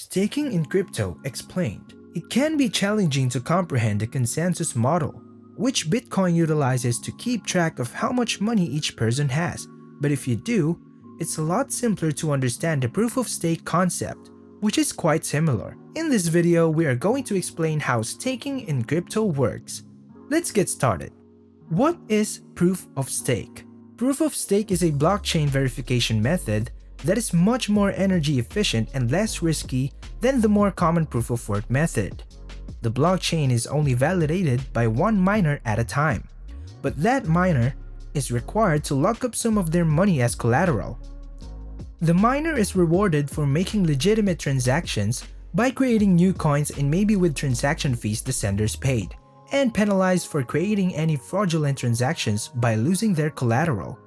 Staking in crypto explained. It can be challenging to comprehend the consensus model, which Bitcoin utilizes to keep track of how much money each person has. But if you do, it's a lot simpler to understand the proof of stake concept, which is quite similar. In this video, we are going to explain how staking in crypto works. Let's get started. What is proof of stake? Proof of stake is a blockchain verification method that is much more energy efficient and less risky than the more common proof of work method. The blockchain is only validated by one miner at a time, but that miner is required to lock up some of their money as collateral. The miner is rewarded for making legitimate transactions by creating new coins and maybe with transaction fees the senders paid, and penalized for creating any fraudulent transactions by losing their collateral.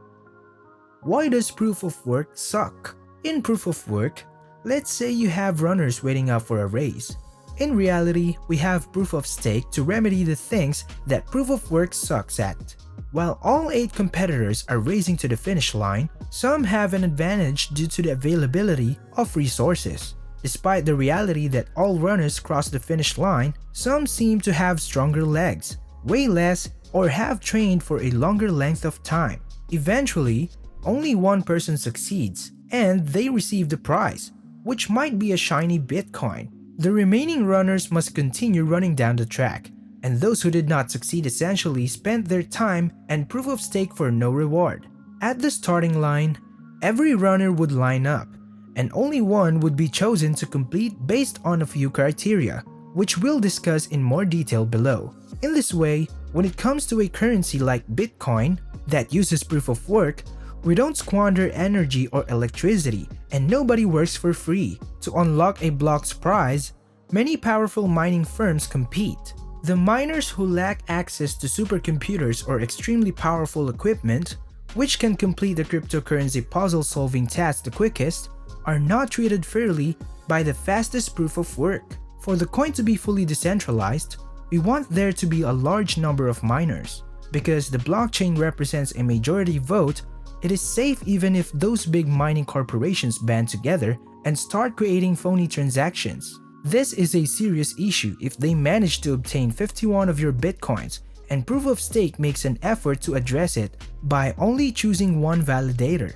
Why does proof of work suck? In proof of work, let's say you have runners waiting up for a race. In reality, we have proof of stake to remedy the things that proof of work sucks at. While all 8 competitors are racing to the finish line, some have an advantage due to the availability of resources. Despite the reality that all runners cross the finish line, some seem to have stronger legs, weigh less, or have trained for a longer length of time. Eventually, only one person succeeds, and they receive the prize, which might be a shiny Bitcoin. The remaining runners must continue running down the track, and those who did not succeed essentially spent their time and proof of stake for no reward. At the starting line, every runner would line up, and only one would be chosen to complete based on a few criteria, which we'll discuss in more detail below. In this way, when it comes to a currency like Bitcoin that uses proof of work, we don't squander energy or electricity, and nobody works for free. To unlock a block's prize, many powerful mining firms compete. The miners who lack access to supercomputers or extremely powerful equipment, which can complete the cryptocurrency puzzle-solving task the quickest, are not treated fairly by the fastest proof of work. For the coin to be fully decentralized, we want there to be a large number of miners. Because the blockchain represents a majority vote, it is safe even if those big mining corporations band together and start creating phony transactions. This is a serious issue if they manage to obtain 51 of your bitcoins, and proof of stake makes an effort to address it by only choosing one validator.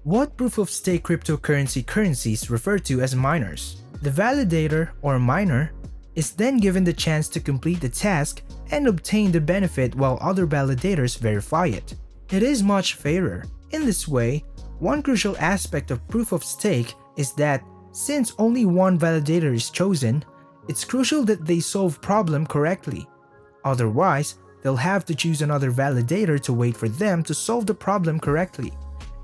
What proof of stake cryptocurrency currencies refer to as miners? The validator or miner is then given the chance to complete the task and obtain the benefit while other validators verify it. It is much fairer. In this way, one crucial aspect of proof of stake is that since only one validator is chosen, it's crucial that they solve problem correctly. Otherwise, they'll have to choose another validator to wait for them to solve the problem correctly.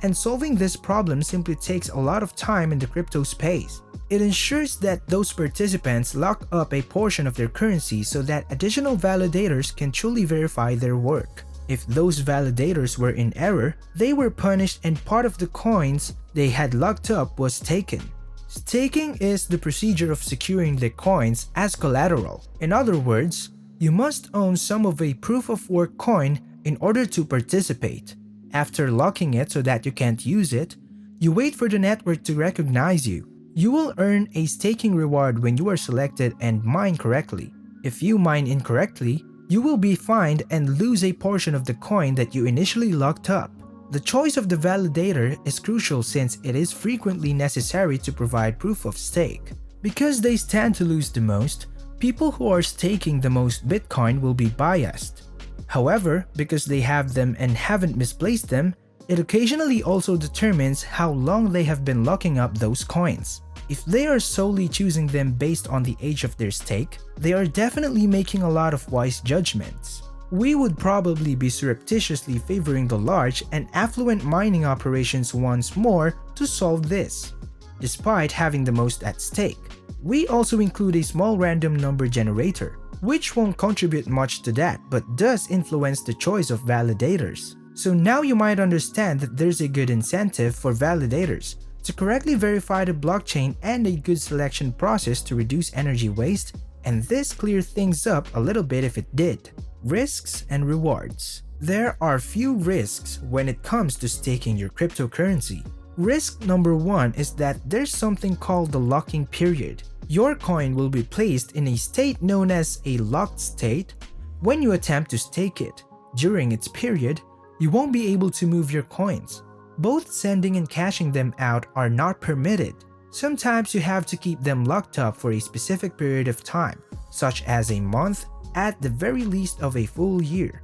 And solving this problem simply takes a lot of time in the crypto space. It ensures that those participants lock up a portion of their currency so that additional validators can truly verify their work. If those validators were in error, they were punished and part of the coins they had locked up was taken. Staking is the procedure of securing the coins as collateral. In other words, you must own some of a proof of work coin in order to participate. After locking it so that you can't use it, you wait for the network to recognize you. You will earn a staking reward when you are selected and mine correctly. If you mine incorrectly, you will be fined and lose a portion of the coin that you initially locked up. The choice of the validator is crucial since it is frequently necessary to provide proof of stake. Because they stand to lose the most, people who are staking the most Bitcoin will be biased. However, because they have them and haven't misplaced them, it occasionally also determines how long they have been locking up those coins. If they are solely choosing them based on the age of their stake, they are definitely making a lot of wise judgments. We would probably be surreptitiously favoring the large and affluent mining operations once more to solve this, despite having the most at stake. We also include a small random number generator, which won't contribute much to that but does influence the choice of validators. So now you might understand that there's a good incentive for validators to correctly verify the blockchain and a good selection process to reduce energy waste, and this clears things up a little bit if it did. Risks and rewards. There are few risks when it comes to staking your cryptocurrency. Risk number one is that there's something called the locking period. Your coin will be placed in a state known as a locked state. When you attempt to stake it during its period, you won't be able to move your coins. Both sending and cashing them out are not permitted. Sometimes you have to keep them locked up for a specific period of time, such as a month, at the very least of a full year.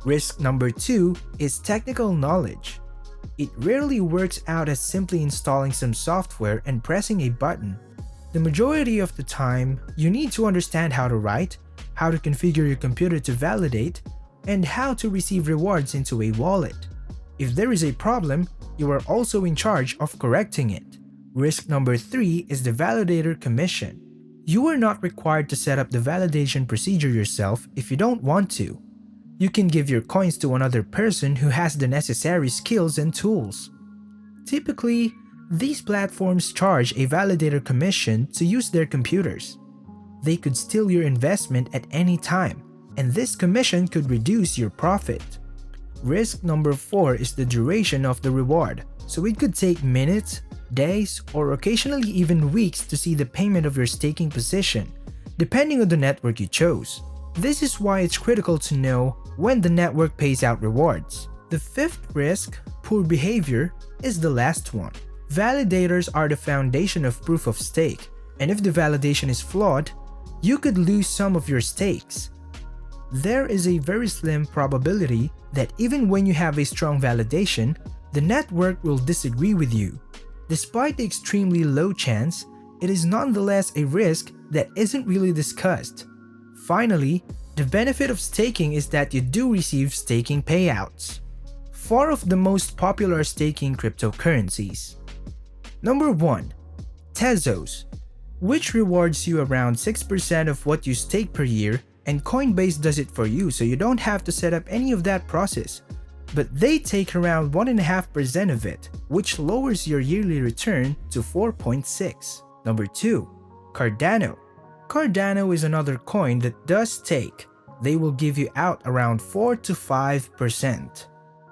Risk number 2 is technical knowledge. It rarely works out as simply installing some software and pressing a button. The majority of the time, you need to understand how to write, how to configure your computer to validate, and how to receive rewards into a wallet. If there is a problem, you are also in charge of correcting it. Risk number 3 is the validator commission. You are not required to set up the validation procedure yourself if you don't want to. You can give your coins to another person who has the necessary skills and tools. Typically, these platforms charge a validator commission to use their computers. They could steal your investment at any time, and this commission could reduce your profit. Risk number 4 is the duration of the reward, so it could take minutes, days, or occasionally even weeks to see the payment of your staking position, depending on the network you chose. This is why it's critical to know when the network pays out rewards. The 5th risk, poor behavior, is the last one. Validators are the foundation of proof of stake, and if the validation is flawed, you could lose some of your stakes. There is a very slim probability that even when you have a strong validation, the network will disagree with you. Despite the extremely low chance, it is nonetheless a risk that isn't really discussed. Finally, the benefit of staking is that you do receive staking payouts. 4 of the most popular staking cryptocurrencies. Number 1. Tezos, which rewards you around 6% of what you stake per year, and Coinbase does it for you so you don't have to set up any of that process. But they take around 1.5% of it, which lowers your yearly return to 4.6. Number 2. Cardano. Cardano is another coin that does stake. They will give you out around 4 to 5%.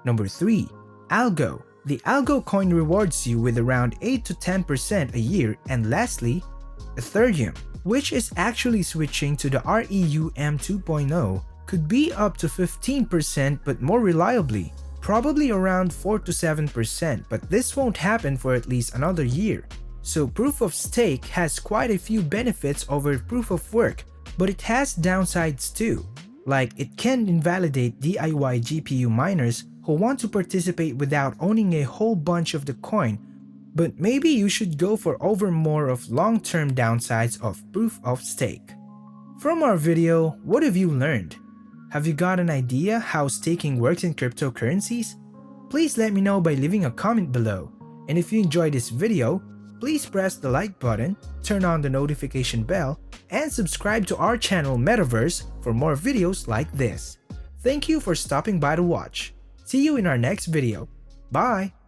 Number 3. Algo. The Algo coin rewards you with around 8 to 10% a year. And lastly, Ethereum, which is actually switching to the REUM 2.0, could be up to 15% but more reliably, probably around 4 to 7%, but this won't happen for at least another year. So proof of stake has quite a few benefits over proof of work, but it has downsides too. Like it can invalidate DIY GPU miners who want to participate without owning a whole bunch of the coin, but maybe you should go for more of long-term downsides of proof of stake. From our video, what have you learned? Have you got an idea how staking works in cryptocurrencies? Please let me know by leaving a comment below. And if you enjoyed this video, please press the like button, turn on the notification bell, and subscribe to our channel Metaverse for more videos like this. Thank you for stopping by to watch. See you in our next video. Bye!